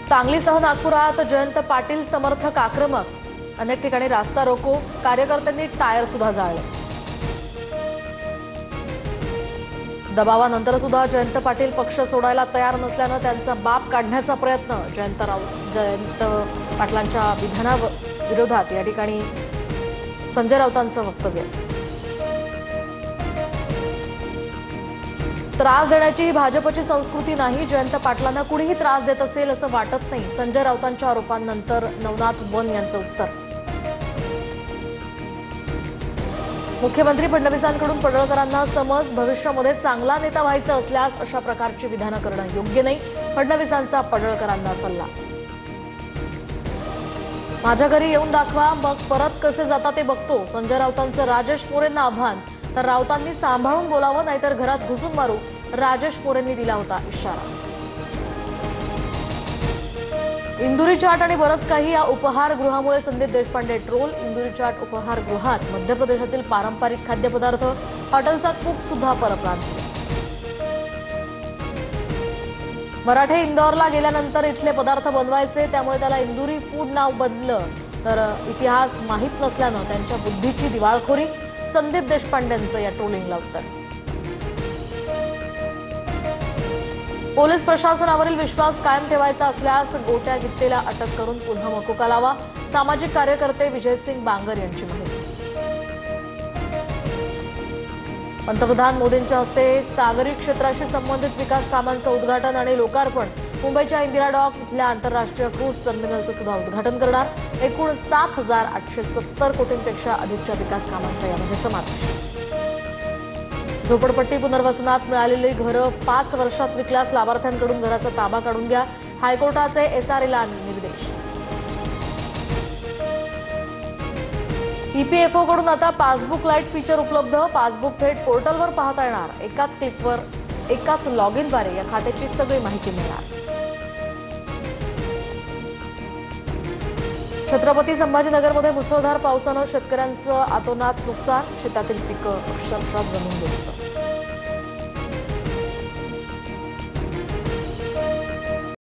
सांगलीसह नागपुरात जयंत पाटील समर्थक आक्रमक, अनेक ठिकाणी रास्ता रोको, कार्यकर्त्यांनी टायर सुद्धा जाळले। दबावानंतर सुद्धा जयंत पाटील पक्ष सोडायला तयार नसल्याने त्यांचा बाप काढण्याचा प्रयत्न। जयंत पाटलांच्या विधानाविरोधात या ठिकाणी संजय राऊतांचं वक्तव्य। त्रास देण्याची ही भाजपची संस्कृती नाही, जयंत पाटलांना कुणीही त्रास देत असेल असं वाटत नाही, संजय राऊतांच्या आरोपांनंतर नवनाथ वन यांचं उत्तर। मुख्यमंत्री फडणवीसांकडून पडळकरांना समज, भविष्यामध्ये चांगला नेता व्हायचं असल्यास अशा प्रकारची विधानं करणं योग्य नाही, फडणवीसांचा पडळकरांना सल्ला। माझ्या घरी येऊन दाखवा, मग परत कसे जाता ते बघतो, संजय राऊतांचं राजेश मोरेंना आव्हान। तर राऊतांनी सांभाळून बोलावं, नाहीतर घरात घुसून मारू, राजेश मोरेंनी दिला होता इशारा। इंदुरी चाट आणि बरंच काही या उपहारगृहामुळे संदीप देशपांडे ट्रोल। इंदुरी चाट उपहारगृहात मध्य प्रदेशातील पारंपरिक खाद्यपदार्थ, हॉटेलचा कुक सुद्धा परप्रांतीय। मराठे इंदौरला गेल्यानंतर इथले पदार्थ बनवायचे, त्यामुळे त्याला इंदुरी फूड नाव बदललं। तर इतिहास माहीत नसल्यानं त्यांच्या बुद्धीची दिवाळखोरी, संदीप देशपांडेंचं या ट्रोलिंगला उत्तर। पोलीस प्रशासनावरील विश्वास कायम ठेवायचा असल्यास गोट्या गित्तेला अटक करून पुन्हा मकोका लावा, सामाजिक कार्यकर्ते विजयसिंग बांगर यांची माहिती। पंतप्रधान मोदींच्या हस्ते सागरी क्षेत्राशी संबंधित विकास कामांचं उद्घाटन आणि लोकार्पण। मुंबईच्या इंदिरा डॉक इथल्या आंतरराष्ट्रीय क्रूज टर्मिनलचं सुद्धा उद्घाटन करणार। एकूण 7,870 कोटींपेक्षा अधिकच्या विकास कामांचा यामध्ये समावेश। झोपडपट्टी पुनर्वसनात मिळालेली घरं 5 वर्षात विकल्यास लाभार्थ्यांकडून घराचा ताबा काढून घ्या, हायकोर्टाचे एसआरएला निर्देश। ईपीएफओ कडून आता पासबुक लाईट फीचर उपलब्ध, पासबुक थेट पोर्टलवर पाहता येणार। एकाच क्लिकवर एकाच लॉगिनद्वारे या खात्याची सगळी माहिती मिळणार। छत्रपती संभाजीनगरमध्ये मुसळधार पावसानं शेतकऱ्यांचं अतोनात नुकसान, शेतातील पिकं अक्षरशः जमीनदोस्त।